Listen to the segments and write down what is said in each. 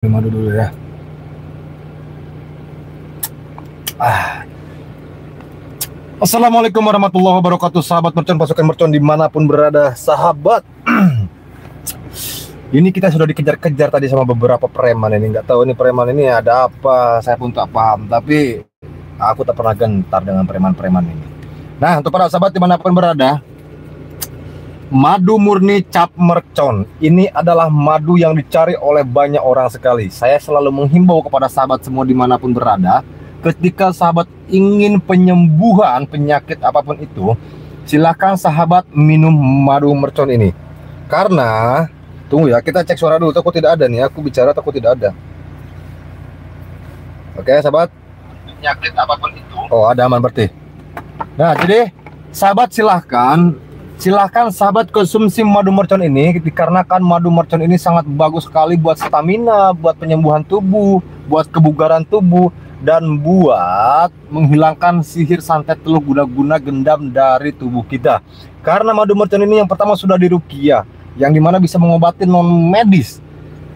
Madu dulu ya. Assalamualaikum warahmatullahi wabarakatuh, sahabat mercon, pasukan mercon dimanapun berada, sahabat. Ini kita sudah dikejar-kejar tadi sama beberapa preman ini. Nggak tahu ini preman ini ada apa, saya pun tak paham. Tapi aku tak pernah gentar dengan preman-preman ini. Nah, untuk para sahabat dimanapun berada, madu murni cap mercon ini adalah madu yang dicari oleh banyak orang sekali. Saya selalu menghimbau kepada sahabat semua dimanapun berada, ketika sahabat ingin penyembuhan penyakit apapun itu, silahkan sahabat minum madu mercon ini. Karena tunggu ya, kita cek suara dulu. Takut tidak ada nih, aku bicara takut tidak ada. Oke sahabat, penyakit apapun itu, oh ada, aman berarti. Nah jadi sahabat silahkan sahabat konsumsi madu mercon ini, dikarenakan madu mercon ini sangat bagus sekali buat stamina, buat penyembuhan tubuh, buat kebugaran tubuh, dan buat menghilangkan sihir santet teluk guna-guna gendam dari tubuh kita. Karena madu mercon ini yang pertama sudah diruqyah, yang dimana bisa mengobati non medis.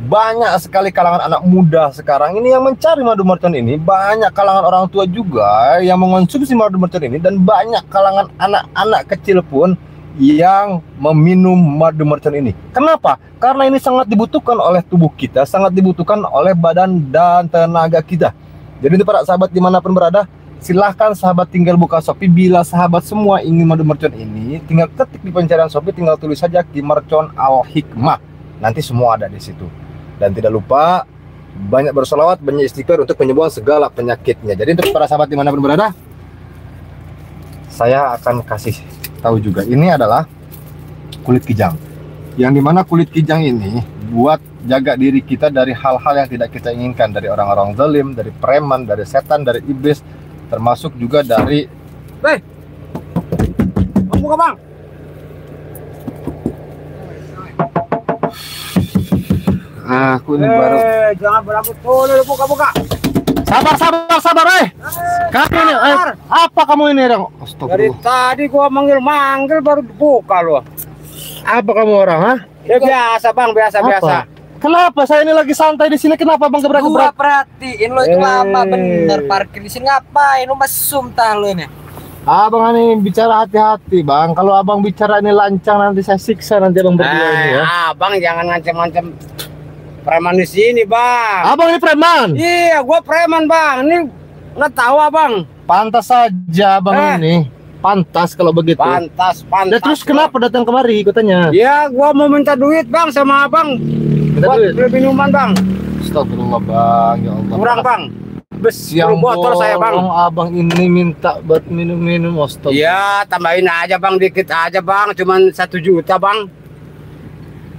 Banyak sekali kalangan anak muda sekarang ini yang mencari madu mercon ini, banyak kalangan orang tua juga yang mengonsumsi madu mercon ini, dan banyak kalangan anak-anak kecil pun yang meminum madu mercon ini. Kenapa? Karena ini sangat dibutuhkan oleh tubuh kita, sangat dibutuhkan oleh badan dan tenaga kita. Jadi untuk para sahabat dimanapun berada, silahkan sahabat tinggal buka Shopee. Bila sahabat semua ingin madu mercon ini, tinggal ketik di pencarian Shopee, tinggal tulis saja Ki Mercon Al Hikmah, nanti semua ada di situ. Dan tidak lupa banyak bersolawat, banyak istighfar untuk penyembuhan segala penyakitnya. Jadi untuk para sahabat dimanapun berada, saya akan kasih tahu juga, ini adalah kulit kijang, yang dimana kulit kijang ini buat jaga diri kita dari hal-hal yang tidak kita inginkan, dari orang-orang zalim, dari preman, dari setan, dari iblis, termasuk juga dari buka bang. Aku ini baru. Jangan berambut dulu, buka. Sabar, kamu ini, apa kamu ini, dong? Dari tadi gua manggil baru buka loh. Apa kamu orang, ha? Ya biasa bang, biasa. Kenapa saya ini lagi santai di sini? Kenapa bang gebrak? Gua perhatiin lo itu lama bener parkir di sini, ngapain lo mesum tah lo ini? Abang ini bicara hati-hati bang. Kalau abang bicara ini lancang, nanti saya siksa nanti abang berdua ini ya. Abang jangan ngancam-ngancam preman di sini bang. Abang ini preman? Iya, gua preman bang. Ini nggak tahu abang. Pantas saja abang ini. Pantas kalau begitu. Pantas. Dan terus kenapa datang kemari katanya? Ya, gua mau minta duit bang sama abang. Minta buat duit? beli minuman bang. Astagfirullah bang, ya Allah. Kurang bang. Yang botol saya bang. Abang ini minta buat minum-minum, astagfirullah. Iya, tambahin aja bang, dikit aja bang. Cuman 1 juta bang.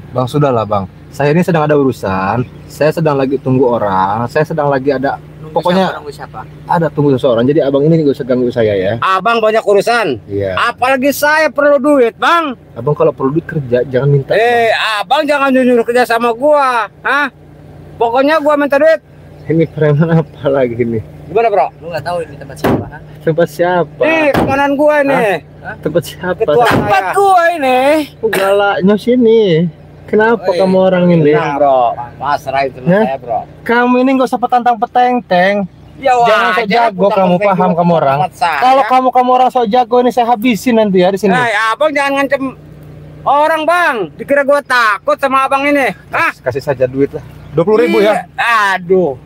Bang sudahlah bang. Saya ini sedang ada urusan. Saya sedang lagi tunggu orang. Saya sedang lagi ada. Pokoknya siapa? ada tunggu seseorang. Jadi abang ini gak usah ganggu saya ya. Abang banyak urusan. Iya. Apalagi saya perlu duit bang. Abang kalau perlu duit kerja, jangan minta. Abang jangan nyuruh kerja sama gua, hah? Pokoknya gua minta duit. Ini preman apa lagi ini? Gimana bro? Lu nggak tahu ini tempat siapa? Ha? Tempat siapa? Komandan gua ini. Tempat siapa? Ketua Tempat saya. gua ini. Galaknya sini. Kenapa kamu orang ini? Tenang bro, pasrah itu sama saya bro. Kamu ini gak usah petantang-peteng-teng. Ya Jangan sok jago kamu, paham kamu orang. Kalau kamu orang sok jago ini saya habisin nanti ya di sini. Abang jangan ngancem orang bang. Dikira gua takut sama abang ini. Hah? Kasih saja duit lah. 20.000 ya. Aduh.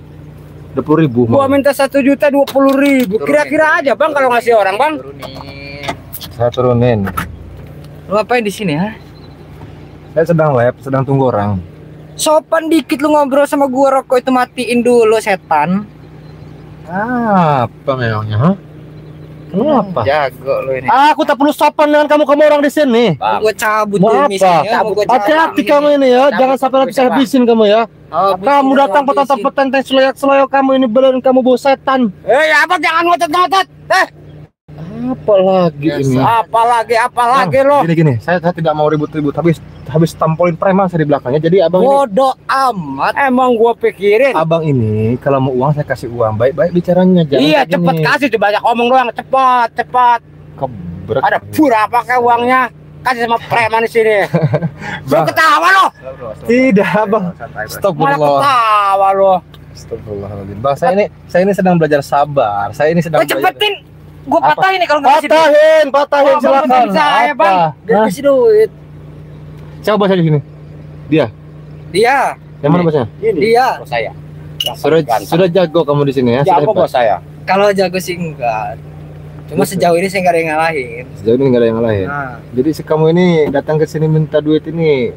20.000. Gua minta 1.020.000. Kira-kira aja bang kalau ngasih orang bang. Turunin. Saya turunin. Lu ngapain di sini, ha? Saya sedang sedang tunggu orang. Sopan dikit lu ngobrol sama gua, rokok itu matiin dulu, setan. Apa memangnya, ha? Kenapa? Jago lu ini. Aku tak perlu sopan dengan kamu orang di sini. Gua cabut Mau dulu apa? ya. Hati-hati kamu ini ya. Jangan sampai nanti saya habisin kamu ya. Kamu datang petantang-petenteng seloyak-seloyak kamu ini, beneran kamu bawa setan. Abang jangan ngotot-ngotot. Apa lagi ini? Apalagi lo. Gini, saya tidak mau ribut-ribut. Habis tampolin preman saya di belakangnya. Jadi abang ini, Bodoh amat. Emang gua pikirin. abang ini kalau mau uang saya kasih uang. Baik-baik bicaranya. Jangan Iya kayak cepet gini. kasih, banyak omong doang. Cepat. Kebrek. Ada pura pakai uangnya. kasih sama preman di sini. Lu Bang. ketawa lo. Tidak, Bang. Stop Malah dulu. ketawa lo. Astagfirullahaladzim. Bang, saya ini sedang belajar sabar. Saya ini sedang Gua cepetin. Gua Apa? patahin nih kalau nggak kasih duit. Patahin Oh, Bang, silakan. bantuin saya, Bang. Biar Hah? kasih duit. Siapa bosnya di sini? Dia. Dia. Yang mana bosnya? Dia. Bos saya. Sudah jago kamu di sini ya? Sudah Jago hebat. bos saya. Kalau jago sih enggak. Cuma sejauh ini saya nggak ada yang ngalahin. Sejauh ini nggak ada yang ngalahin. Nah, Jadi kamu ini datang ke sini minta duit ini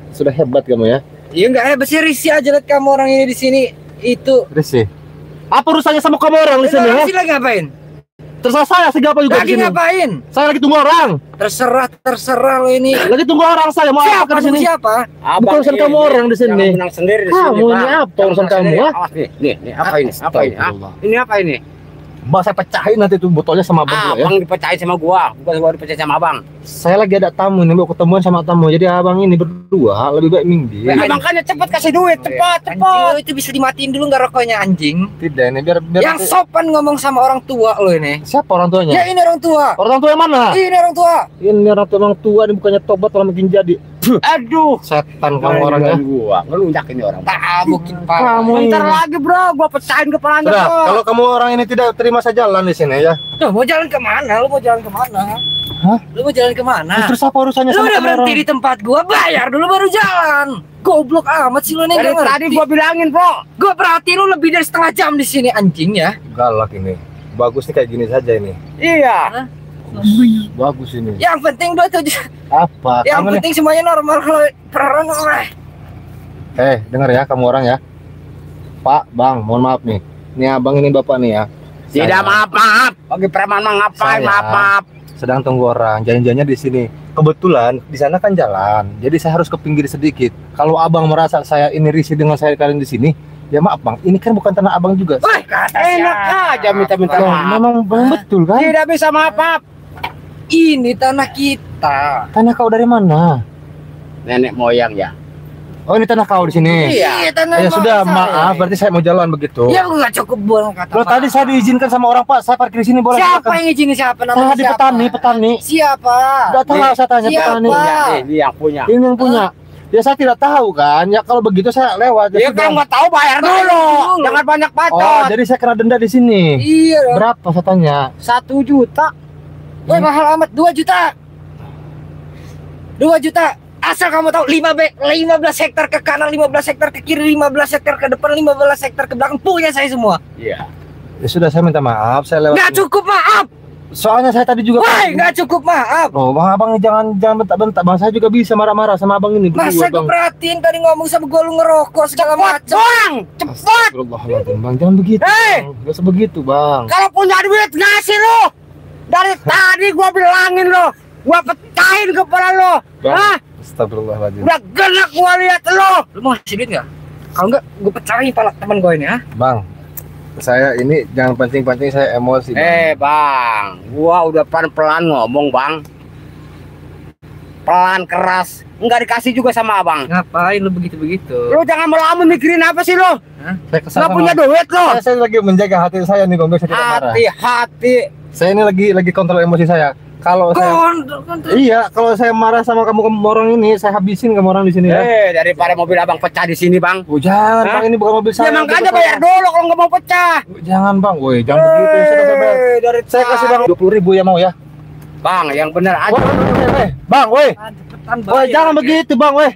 sudah hebat kamu ya? iya nggak hebat sih, risih aja liat kamu orang ini di sini. Itu. Risi. Apa urusannya sama kamu orang di sini ya? Sih lagi ngapain? Terserah saya apa juga di Lagi sini. ngapain? Saya lagi tunggu orang. Terserah lo ini. Lagi tunggu orang saya mau Siapa apa di sini? siapa? Bukan urusan kamu orang di sini. Jangan menang sendiri di sini. Kamu ini Bang. apa urusan Jangan kamu, sendiri. ha? Awas nih, apa ini? Apa ini? Ah? Astagfirullah. Ini apa ini? Mbak saya pecahin nanti tuh botolnya sama abang dulu ya. Abang dipercaya sama gua, bukan gua dipercaya sama abang. Saya lagi ada tamu nih, mau ketemuan sama tamu. Jadi abang ini berdua lebih baik minggir. Ya, makanya cepet kasih duit, cepat, Anjing cepat. lo itu bisa dimatiin dulu nggak rokoknya anjing? Tidak ini biar Yang sopan ngomong sama orang tua lo ini. siapa orang tuanya? Ya ini orang tua. Orang tua yang mana? Ini orang tua. Ini orang tua ini bukannya tobat malah makin jadi. Aduh, Setan kamu orangnya. gua ngelunjak ini orang. Tabukin pak. Kamu ini. Bentar lagi bro, gua pecahin kepalanya Sudah, bro. kalau kamu orang ini tidak terima saya jalan di sini ya. Tuh mau jalan kemana? Lu mau jalan kemana? Hah? Lu mau jalan kemana? Terus apa urusannya Lu sama udah kamu berhenti orang? di tempat gua, bayar dulu baru jalan. Goblok amat sih lu nih. Dari nggak tadi ngerti. gua bilangin bro. Gua perhatiin lu lebih dari setengah jam di sini anjing ya. Galak ini. Bagus nih kayak gini saja ini. Iya. Bagus ini. Yang penting dua tujuh. Apa? Yang Kamu nih. penting semuanya normal kalau perang oleh. Dengar ya kamu orang ya. Pak, Bang, mohon maaf nih. Ini abang ini bapak nih ya. Tidak Saya maaf. Bagi preman mah ngapain Saya- maaf. sedang tunggu orang. Janjiannya di sini. Kebetulan di sana kan jalan. Jadi saya harus ke pinggir sedikit. Kalau abang merasa saya ini risih dengan saya kalian di sini, ya maaf bang. Ini kan bukan tanah abang juga. Wah, kata Enak siapa? aja minta-minta Loh, maaf. memang betul kan? Tidak bisa maaf. Ini tanah kita. Tanah kau dari mana? Nenek moyang ya. Oh ini tanah kau di sini. Iya. tanah Ya bangsa. sudah, maaf. Berarti saya mau jalan begitu. Ya nggak cukup buang kata. Loh, tadi saya diizinkan sama orang pak. Saya parkir di sini boleh. Siapa silakan. yang izinin siapa namanya? Tadi siapa? petani. Siapa? Tidak tahu Nih, saya tanya siapa? petani. Ini yang punya. Ini yang punya. Ya saya tidak tahu kan. Ya kalau begitu saya lewat. Ya sudah. kalau nggak tahu bayar Bayar dulu. dulu. Jangan banyak Oh, bacot. jadi saya kena denda di sini. Iya. dong. Berapa saya tanya? 1 juta. Wah, mahal amat 2 juta. 2 juta. Asal kamu tahu 15 hektar ke kanan, 15 hektar ke kiri, 15 hektar ke depan, 15 hektar ke belakang punya saya semua. Iya. Ya sudah saya minta maaf. Saya lewat. Nggak cukup maaf. Soalnya saya tadi juga. Wah, nggak cukup maaf. Loh, bang abang jangan bentak-bentak. Bang saya juga bisa marah-marah sama abang ini. Masa berdua, gue bang. perhatiin tadi ngomong sama gue lu ngerokok segala macam. Bang, cepat. Astagfirullahaladzim, bang jangan begitu. Hei! Bang. Nggak sebegitu bang. Kalau punya duit ngasih lo. Dari tadi gua bilangin lo. Gua pecahin kepala lo. Bang. Hah? Astagfirullahaladzim. Udah gerak gua lihat lo. Lu mau ngasih duit nggak? Kalau nggak, gue pecahin pala teman gue ini ya. Bang, saya ini jangan pancing-pancing saya emosi. Bang. Bang, gua udah pelan-pelan ngomong, Bang. Pelan keras, nggak dikasih juga sama abang. Ngapain lu begitu-begitu? Lu jangan melamun mikirin apa sih lo? Saya kesal Nggak sama- punya duit lo. Saya lagi menjaga hati saya nih bang, biar saya tidak marah. Hati-hati. Saya ini lagi kontrol emosi saya. Kalau saya Kontrol. iya, kalau saya marah sama kamu orang ini, saya habisin kamu orang di sini ya. Daripada mobil abang pecah di sini, Bang. Oh, jangan Hah? bang, ini bukan mobil Ya saya. makanya mobil bayar saya. dulu kalau nggak mau pecah. Jangan bang, woi jangan begitu. Saya udah bayar. Dari Saya kasih bang 20.000 ya mau ya. Bang, yang bener aja. Bang, woi. Cepetan Woi, jangan begitu bang, woi.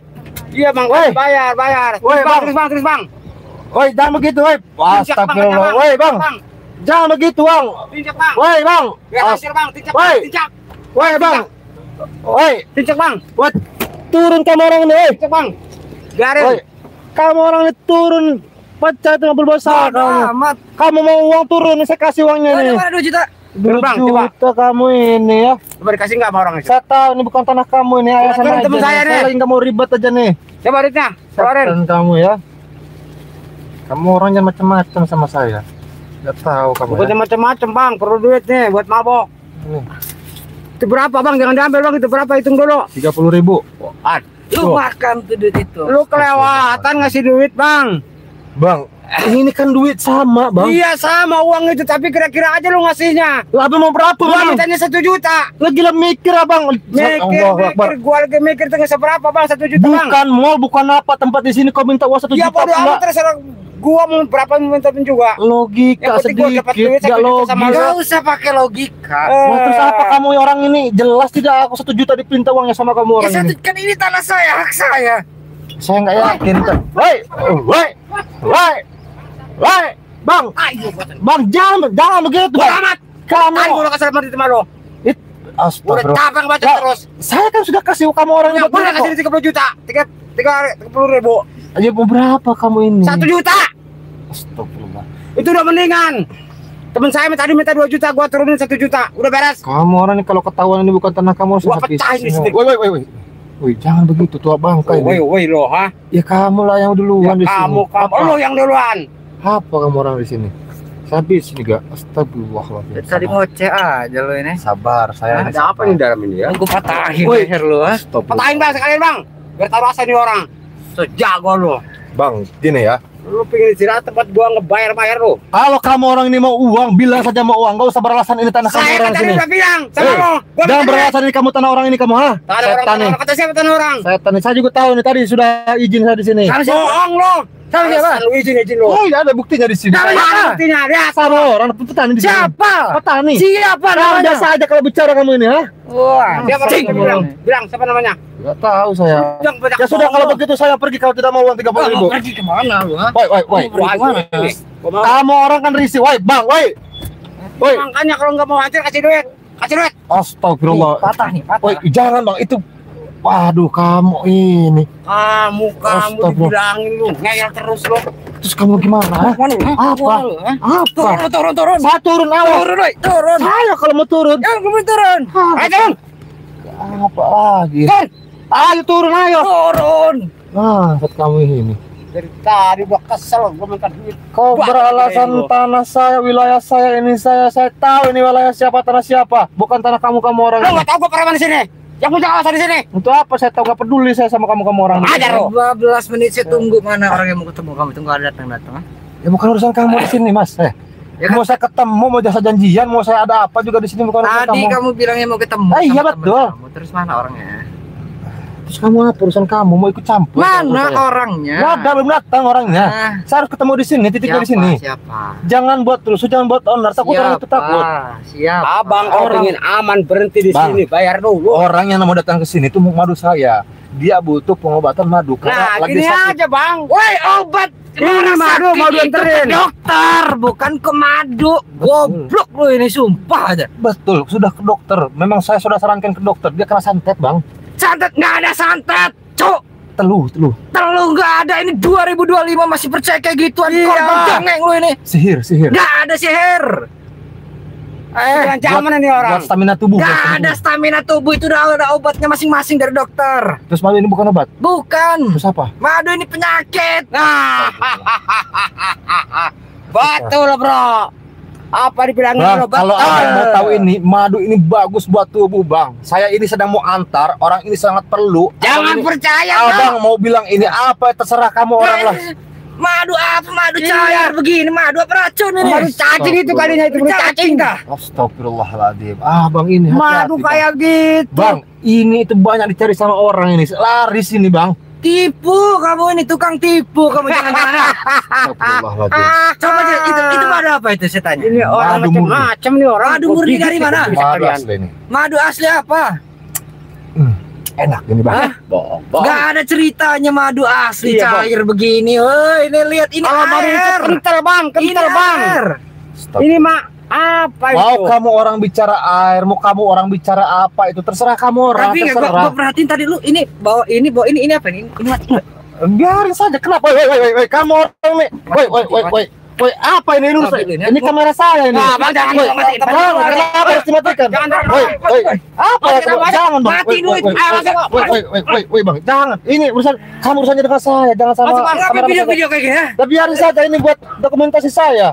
Iya, Bang. Woi. Bayar. Woi, Bang. Terus, Bang. Woi, jangan begitu, woi. Astagfirullah. Woi, bang. Jangan begitu, bang. Tinjak, Bang. Woi, bang. Biar hasil, Bang. Tinjak, Woi. Bang. Tinjak. Woi, bang. Woi, Tinjak, Bang. woi. Turun kamu orang ini, woi. Tinjak, Bang. Biarin. Woi. Kamu orang ini turun. Pecah itu nggak berdosa kamu. amat. Kamu mau uang turun, saya kasih uangnya Mana nih. mana 2 juta? 2 Bang, coba. juta kamu ini ya. Coba dikasih nggak sama orang itu? Saya tahu ini bukan tanah kamu ini, alasan turun aja. temen saya nih. Saya lagi nggak mau ribet aja nih. Coba duitnya. Keluarin. Setan kamu ya. Kamu orang jangan macam-macam sama saya. Gak tahu kamu. Bukannya Ya. macam-macam, Bang. Perlu duit nih buat mabok. Ini, Itu berapa, Bang? Jangan diambil, Bang. Itu berapa? Hitung dulu. 30.000. An, Lu Tuh. makan tuh duit itu. lu kelewatan ngasih duit, Bang. Bang, Ini kan duit sama, Bang. Iya sama uang itu, tapi kira-kira aja lu ngasihnya. Lah, Abang mau berapa, Gua Bang? mintanya 1 juta. Lah gila mikir, Abang. Mikir, gua lagi mikir tengah seberapa bang, 1 juta bang. Bukan mall, bukan apa tempat di sini kau minta uang 1 Ya juta bodo pula. amat, terserah gua mau berapa minta pun juga. Logika Yang penting gua dapat sedikit, duit 1 gak juta logis. sama lu. Gak usah pakai logika. Nah, terus apa kamu orang ini? Jelas tidak aku 1 juta dipinta uangnya sama kamu Ya orang satu, ini. kan ini tanah saya, hak saya. Saya nggak yakin. Woi, Bang, Ayo, Bang, jangan begitu. Bodo Bang. amat. Kamu, Kan gua kasih mati sama lu. Udah astagfirullah. capek baca Ya, terus. Saya kan sudah kasih kamu orang ini Yang buat udah berapa? kasih 30 juta. 30 ribu. Aja mau berapa kamu ini? 1 juta. Astagfirullah. Itu udah mendingan. Temen saya tadi minta 2 juta, gua turunin 1 juta. Udah beres. Kamu orang ini kalau ketahuan ini bukan tanah kamu, Gua saya pecahin di sini. Woi, jangan begitu tua bangka ini. Woi lo, ha? Ya kamu lah yang duluan di sini. Kamu Apa? lu yang duluan. Apa kamu orang di sini? Saya habis ini gak? Astagfirullahaladzim. tadi ngoceh aja lo ini. Sabar, saya ini Ada apa nih dalam ini ya? Gue patahin Woi. leher lu, ah. Patahin bang sekalian bang. Biar tahu rasa nih orang. Sejago lu. Bang, gini ya. Lu pengen istirahat tempat gua ngebayar lu. Kalau kamu orang ini mau uang, bilang saja mau uang. Gak usah beralasan ini tanah kamu Saya orang kan sini. tadi udah bilang sama Eh, lu. Gua Jangan minta duit. beralasan ini kamu tanah orang ini kamu, ha? Tak ada Setan nih. orang kata siapa tanah orang? Setan nih. Saya juga tahu nih tadi sudah izin saya di sini. Sama siapa? Bohong lu. Sama siapa? Lu izin lu. Oh, iya ada buktinya di sini. Sama siapa buktinya? Lihat. Sama orang petani di sini. Siapa? Petani. Siapa Kamu namanya? biasa aja kalau bicara kamu ini, ha? Wah, Siapa Cing. bilang? Bilang siapa namanya? Gak tahu saya. Yang banyak Ya sudah bohong kalau lu. begitu saya pergi kalau tidak mau uang 30.000. pergi kemana lu, ha? Woi. Wah, Gimana? ini. Gua mau. Kamu orang kan risih, woi, Bang, woi. Woi. Makanya kalau nggak mau hancur kasih duit. Kasih duit. Astagfirullah. Patah nih, patah. Woi, jangan, Bang, itu. Waduh, kamu ini. Kamu Astagfirullah. dibilangin lu ngeyel terus lu. Terus kamu gimana? Ha? Mana lu, ha? Apa? Mana lu, ha? Apa? Turun. Saya turun awal. Turun, woi, turun. Saya kalau mau turun. Jangan gue turun. Ayo turun. Apa lagi? Turun. Ayo turun, ayo. Turun. Nah, buat kamu ini. Dari tadi gua kesel gua minta duit. Kau Wah, beralasan gede lu. tanah saya, wilayah saya, ini saya tahu ini wilayah siapa, tanah siapa. Bukan tanah kamu orang Lu ini. nggak tahu gua preman di sini. Yang punya kawasan di sini. Untuk apa saya tahu, gak peduli saya sama kamu orang ini. Ajar lu. 12 menit saya tunggu, mana orang yang mau ketemu kamu, tunggu ada datang, ha? Ya bukan urusan kamu di sini, Mas. Ya Mau saya ketemu, mau jasa janjian, mau saya ada apa juga di sini, bukan urusan Tadi kamu. kamu bilangnya mau ketemu. Ah, iya, sama teman betul. kamu. Terus mana orangnya? Terus kamu apa urusan kamu, mau ikut campur? Mana saya? orangnya? Nggak ada, belum datang orangnya. Ah, Saya harus ketemu di sini, titiknya di sini. Siapa? Jangan buat terus, jangan buat owner, takut orang itu takut. Siapa? Abang kalau Orang. pengen aman berhenti di Bang. sini, bayar dulu. Orang yang mau datang ke sini itu mau madu saya. Dia butuh pengobatan madu Nah, karena lagi gini sakit. aja, Bang. Woi, obat. Ini Orang madu, sakit madu itu anterin. ke dokter, bukan ke madu. Goblok lu ini, sumpah aja. Betul, sudah ke dokter. Memang saya sudah sarankan ke dokter. Dia kena santet, Bang. Santet nggak ada santet, cuk. Teluh. Telu nggak ada, ini 2025 masih percaya kayak gituan. Iya. Korban cengeng lu ini. Sihir. Nggak ada sihir. Yang zaman ini orang. Buat stamina tubuh. buat Nggak stamina ada tubuh. stamina tubuh, itu udah ada obatnya masing-masing dari dokter. Terus madu ini bukan obat. Bukan. Terus apa? Madu ini penyakit. Nah. Betul, Bro. Apa dibilangin Bang, lo? kalau abang mau tahu ini, madu ini bagus buat tubuh, Bang. Saya ini sedang mau antar, orang ini sangat perlu. Jangan Abang ini- percaya, Abang mau bilang ini apa, terserah kamu orang lah. Madu apa? Madu Iya. cair begini, madu apa racun ini? Madu cacing itu kalinya itu, madu cacing dah. Astagfirullahaladzim. Bang ini hati-hati, Madu Bang. kayak gitu. Bang, ini itu banyak dicari sama orang ini. Laris ini, Bang. Tipu kamu ini, tukang tipu kamu, jangan-jangan. Astagfirullahaladzim. Coba aja, itu madu apa itu saya tanya? Ini orang Madu murni. macam-macam nih orang. Madu murni dari mana? Madu asli ini. Madu asli apa? Enak ini, Bang. Hah? Bohong. Gak ada ceritanya madu asli Iya, Bang. cair begini. Woi, ini lihat ini Kalau madu itu air. kental, Bang, Ini kental, Bang. air. Ini mah apa Mau itu? kamu orang bicara air, mau kamu orang bicara apa itu terserah kamu orang, Tapi nggak, terserah. gua perhatiin tadi lu ini bawa ini apa ini? Ini mati. Biarin saja. Kenapa? Woi, kamu orang nih. Woi, apa ini Oh, gitu, ini kamera saya ini. Nah, Bang, jangan Woi, matiin. kenapa harus dimatikan? Jangan, Woi, apa ya? Jangan, Jangan, Bang. mati dulu itu. Woi, Bang, jangan. Ini kamu urusannya dengan saya, jangan sama Apa kamera saya. video-video kayak gini ya? Tapi biarin saja ini buat dokumentasi saya.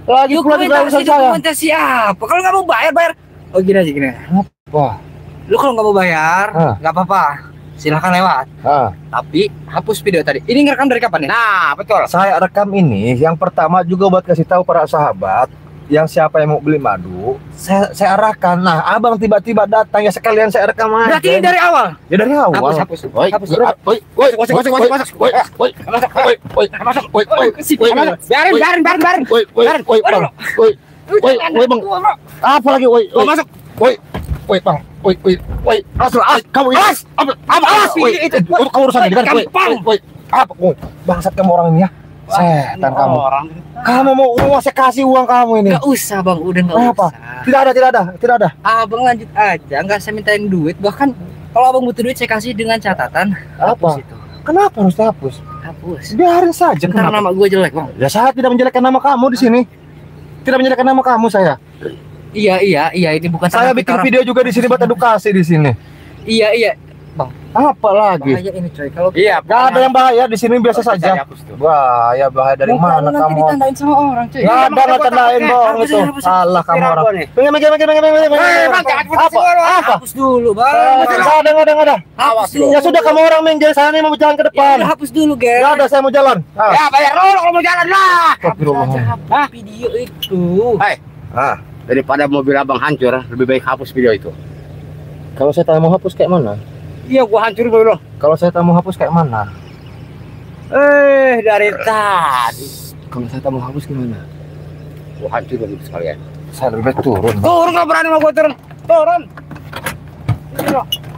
Lagi pula juga urusan saya. Dokumentasi apa? Kalau nggak mau bayar. Oh gini aja gini. Wah, Lu kalau nggak mau bayar, Ah. nggak apa-apa. silahkan lewat. Tapi hapus video tadi. Ini ngerekam dari kapan nih? Nah, betul. Saya rekam ini yang pertama juga buat kasih tahu para sahabat yang siapa yang mau beli madu, saya arahkan. Nah, abang tiba-tiba datang ya sekalian saya rekam aja. Berarti ini dari awal. Ya dari awal. Hapus. Biarin. Bang. Apa lagi, masuk. Bang. Masuk. Kamu ini. Kamu urusan ini kan. Apa? Bangsat kamu orang ini ya. Setan kamu. Kamu mau saya kasih uang kamu ini? Gak usah bang, udah gak apa? usah. Tidak ada. Abang lanjut aja, nggak saya mintain duit. Bahkan kalau abang butuh duit saya kasih dengan catatan. Apa? Itu. Kenapa harus dihapus? Hapus. Biarin saja. Ntar nama gue jelek bang. Ya saya tidak menjelekkan nama kamu di sini. Tidak menjelekkan nama kamu saya. Iya. Ini bukan. Saya bikin video juga di sini buat edukasi di sini. Iya. Bang. Apa lagi? Bahaya ini coy. Kalau gak ada yang bahaya di sini biasa saja. Bahaya dari mana kamu? Nanti ditandain sama orang coy. Gak ada nggak tandain bohong itu. Salah kamu orang. Apa? Hapus dulu bang. Gak ada. Hapus dulu. Ya sudah kamu orang minggir sana nih mau jalan ke depan. Ya, hapus dulu guys. Gak ada, saya mau jalan. Ya bayar dulu kalau mau jalan lah. Hapus video itu. Daripada mobil abang hancur, lebih baik hapus video itu. Kalau saya tak mau hapus kayak mana? Iya, gua hancur dulu. Kalau saya tak mau hapus kayak mana? Dari tadi. Kalau saya tak mau hapus gimana? Gua hancur dulu sekalian. Saya lebih baik turun. Turun, nggak berani mau gua turun. Turun.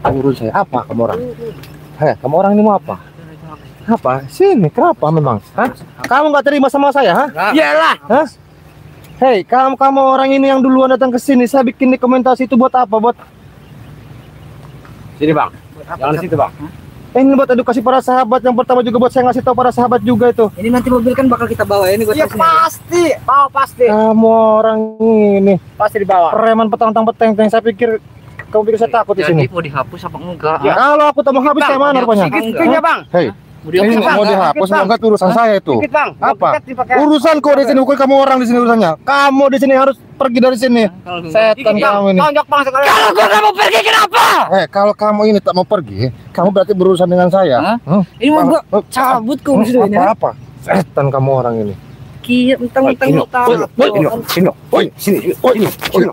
Turun saya. Apa kamu orang? Hei, kamu orang ini mau apa? Apa? Sini, kenapa memang? Hah? Kamu nggak terima sama saya, hah? Iyalah. Hah? Hei, kamu orang ini yang duluan datang ke sini. Saya bikin dokumentasi itu buat apa? Buat sini bang. Jangan di situ bang. Ini buat edukasi para sahabat. Yang pertama juga buat saya ngasih tahu para sahabat juga itu. Ini nanti mobil kan bakal kita bawa ini. Iya pasti. Pasti. Kamu orang ini pasti dibawa. Preman petang-peteng. Saya pikir kamu pikir saya takut di sini. Jadi mau dihapus apa enggak? Ya. Kalau aku tak mau habis kayak mana rupanya? Sedikit bang. Hei. Ini mau dihapus enggak urusan saya itu. Bang. Apa? Urusan kok di sini, bukan kamu orang di sini urusannya. Kamu di sini harus pergi dari sini. Setan kamu ini. Tonjok bang sekali. Kalau gua nggak mau pergi kenapa? Kalau kamu ini tak mau pergi, kamu berarti berurusan dengan saya. Ini mau gua cabut kau di sini. Apa? Setan kamu orang ini. Mentang-mentang Sini.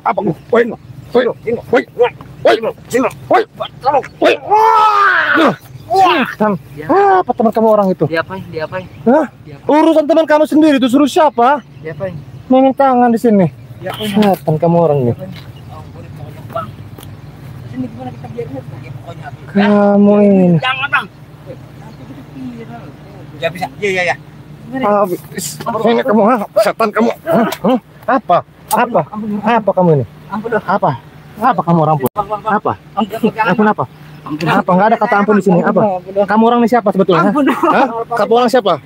Apa gua? Setan. Apa teman kamu orang itu? Diapain? Hah? Urusan teman kamu sendiri itu suruh siapa? Diapain? Main tangan di sini. Setan kamu orang ini. Sini gimana kita biarin pokoknya. Kamu ini. Jangan bang. Nanti kita viral. Ya bisa. Iya. Ini kamu, setan kamu. Apa kamu ini? Apa kamu orang pun? Apa? Ampun apa? Apa? Nggak ada kata ampun di sini. Apa? Kamu orang ini siapa sebetulnya? Kamu orang siapa?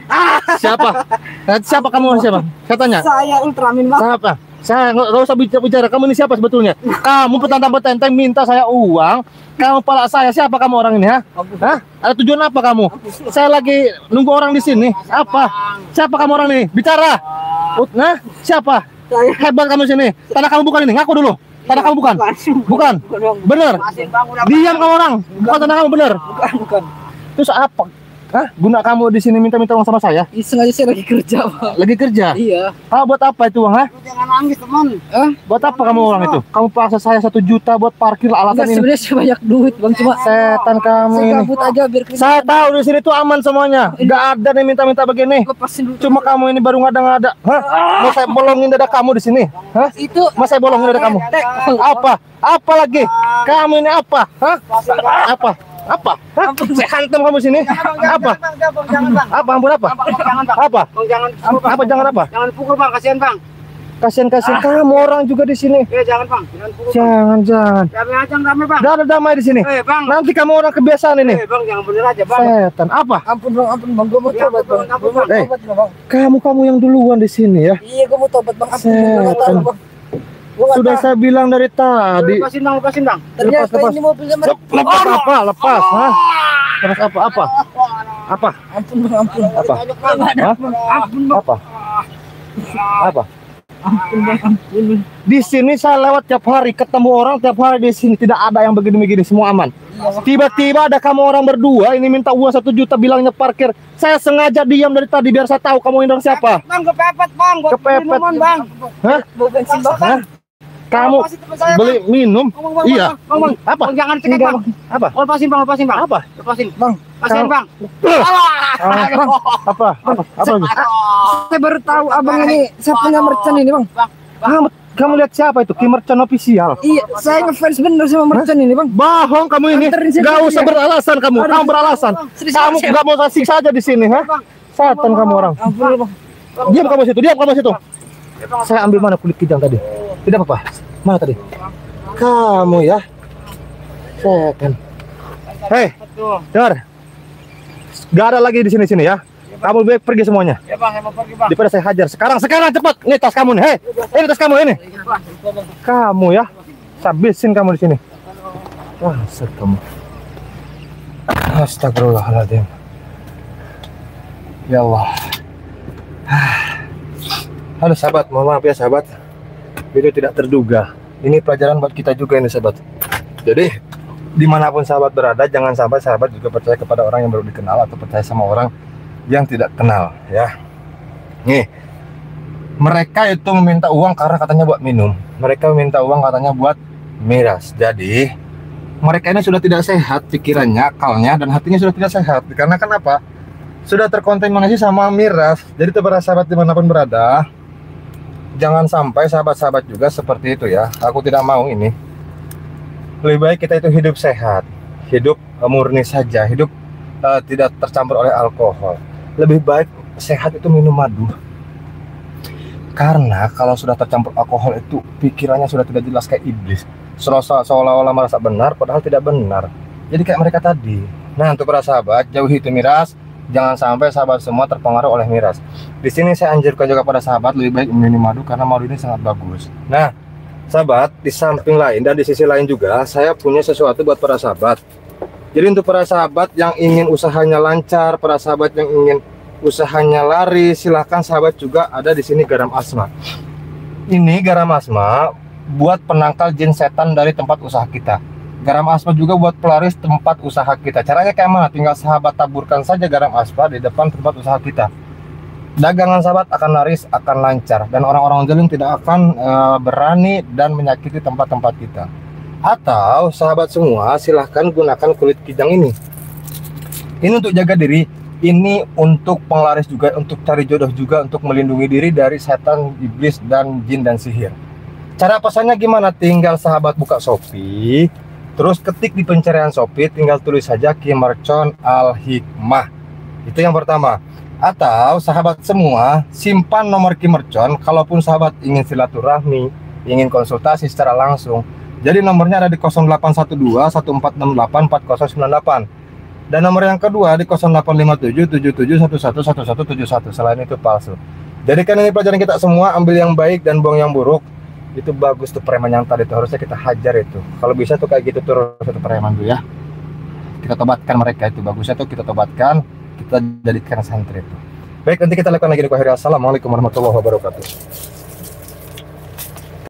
Siapa kamu orang siapa? Saya tanya. Saya Ultraman bang. Siapa? Saya nggak usah bicara. Kamu ini siapa sebetulnya? Kamu petantang-petenteng minta saya uang. Kamu palak saya. Siapa kamu orang ini? Hah? Ada tujuan apa kamu? Saya lagi nunggu orang di sini. Apa? Siapa kamu orang ini? Bicara. Nah, siapa? Hebat kamu sini. Tanah kamu bukan ini. Ngaku dulu. Tanah kamu bukan? Bukan. Bener. Diam kamu orang. Bukan tanah kamu bener. Bukan. Terus apa? Hah? Guna kamu di sini minta uang sama saya? Iseng aja saya lagi kerja bang. Lagi kerja? Iya. Buat apa itu uang? Jangan nangis teman. Buat apa kamu uang itu? Kamu paksa saya 1 juta buat parkir alasan ini. Sebenarnya saya banyak duit bang, cuma setan kamu saya ini. gabut aja biar Saya tahu di sini tuh aman semuanya. Nggak ada nih minta begini. lepasin dulu. Cuma kamu ini baru ngada-ngada. Hah? Mau saya bolongin dada kamu di sini? Hah? Itu Mau saya bolongin dada kamu? Apa? Apa lagi? Kamu ini apa? Hah? Apa? Hah? Saya hantam kamu sini. Apa? Jangan bang. Apa? Ampun apa? Jangan bang. Apa? Jangan. Apa? Jangan apa? Jangan pukul bang, kasihan bang. Kasihan kamu orang juga di sini. Jangan bang. Jangan pukul. Jangan. Damai aja damai bang. Gak ada damai di sini. Bang. Nanti kamu orang kebiasaan ini. Bang, jangan bener aja bang. Setan. Apa? ampun bang, gua mau tobat bang. Gua mau Eh. tobat bang. Kamu yang duluan di sini ya. Iya gua mau tobat bang. Ampun Setan. bang. Sudah saya bilang dari tadi. Lepasin bang. Ternyata Lepas. ini mobilnya Lepas apa? Lepas. Hah? Lepas apa? Apa? ampun bang. Apa? Hah? Apa? Apa? Ampun bang. Di sini saya lewat tiap hari, ketemu orang tiap hari di sini, tidak ada yang begini-begini, semua aman. Tiba-tiba ada kamu orang berdua ini minta uang 1 juta bilangnya parkir. Saya sengaja diam dari tadi biar saya tahu kamu ini orang siapa. Bang, kepepet bang, buat Kepepet. minuman bang. Hah? Bawa bensin bang. Hah? Kamu Lepasin teman saya, beli minum? Bang, Iya. bang. Apa? Bang, jangan cekek bang. Apa? Lepasin bang, lepasin bang. Apa? Lepasin. Bang, Lepasin bang. Ah, apa? Apa? Saya baru tahu abang ini saya punya merchant ini bang. Kamu lihat siapa itu? Ki Merchant official. Iya, saya ngefans bener sama merchant ini bang. Bohong kamu ini. Anterin saya Gak dulu usah ya. beralasan kamu. Kamu beralasan. Kamu gak mau kasih saja di sini, ha? Setan kamu orang. Ampun bang. Diam kamu situ. Diam kamu situ. Saya ambil mana kulit kijang tadi? Tidak apa-apa. Mana tadi? Kamu ya. Setan. Hei, dengar. Gak ada lagi di sini ya. Kamu baik pergi semuanya. Ya bang, saya mau pergi bang. Daripada saya hajar. Sekarang cepat. Ini tas kamu nih. Hei, ini tas kamu ini. Kamu ya. Saya habisin kamu di sini. Dasar kamu. Astagfirullahaladzim. Ya Allah. Halo sahabat, mohon maaf ya sahabat. Video tidak terduga. Ini pelajaran buat kita juga ini sahabat. Jadi dimanapun sahabat berada, jangan sampai sahabat juga percaya kepada orang yang baru dikenal atau percaya sama orang yang tidak kenal ya. Nih, mereka itu meminta uang karena katanya buat minum. Mereka meminta uang katanya buat miras. Jadi mereka ini sudah tidak sehat pikirannya, akalnya, dan hatinya sudah tidak sehat. Karena kenapa? Sudah terkontaminasi sama miras. Jadi para sahabat dimanapun berada, jangan sampai sahabat-sahabat juga seperti itu ya. Aku tidak mau ini. Lebih baik kita itu hidup sehat, hidup murni saja, hidup tidak tercampur oleh alkohol. Lebih baik sehat itu minum madu. Karena kalau sudah tercampur alkohol itu pikirannya sudah tidak jelas kayak iblis. Seolah-olah merasa benar padahal tidak benar. Jadi kayak mereka tadi. Nah, untuk para sahabat, jauhi itu miras. Jangan sampai sahabat semua terpengaruh oleh miras. Di sini saya anjurkan juga pada sahabat lebih baik minum madu karena madu ini sangat bagus. Nah, sahabat, di samping lain dan di sisi lain juga saya punya sesuatu buat para sahabat. Jadi untuk para sahabat yang ingin usahanya lancar, para sahabat yang ingin usahanya lari, silahkan sahabat juga ada di sini garam asma. Ini garam asma buat penangkal jin setan dari tempat usaha kita. Garam asma juga buat pelaris tempat usaha kita. Caranya kayak mana? Tinggal sahabat taburkan saja garam asma di depan tempat usaha kita. Dagangan sahabat akan laris, akan lancar, dan orang-orang zalim tidak akan berani dan menyakiti tempat-tempat kita. Atau sahabat semua silahkan gunakan kulit kijang ini. Ini untuk jaga diri, ini untuk penglaris juga, untuk cari jodoh juga, untuk melindungi diri dari setan, iblis, dan jin dan sihir. Cara pesannya gimana? Tinggal sahabat buka Shopee, terus ketik di pencarian Shopee, tinggal tulis saja Ki Merchant Al Hikmah. Itu yang pertama. Atau sahabat semua simpan nomor Ki Merchant, kalaupun sahabat ingin silaturahmi, ingin konsultasi secara langsung. Jadi nomornya ada di 0812 1468 4098. Dan nomor yang kedua di 0857 77111171. Selain itu palsu. Jadi kan ini pelajaran kita semua, ambil yang baik dan buang yang buruk. Itu bagus tuh preman yang tadi itu, harusnya kita hajar itu. Kalau bisa tuh kayak gitu terus itu preman tuh ya. Kita tobatkan mereka itu, bagusnya tuh kita tobatkan, kita jadikan santri itu. Baik, nanti kita lakukan lagi di akhir. Assalamualaikum warahmatullahi wabarakatuh.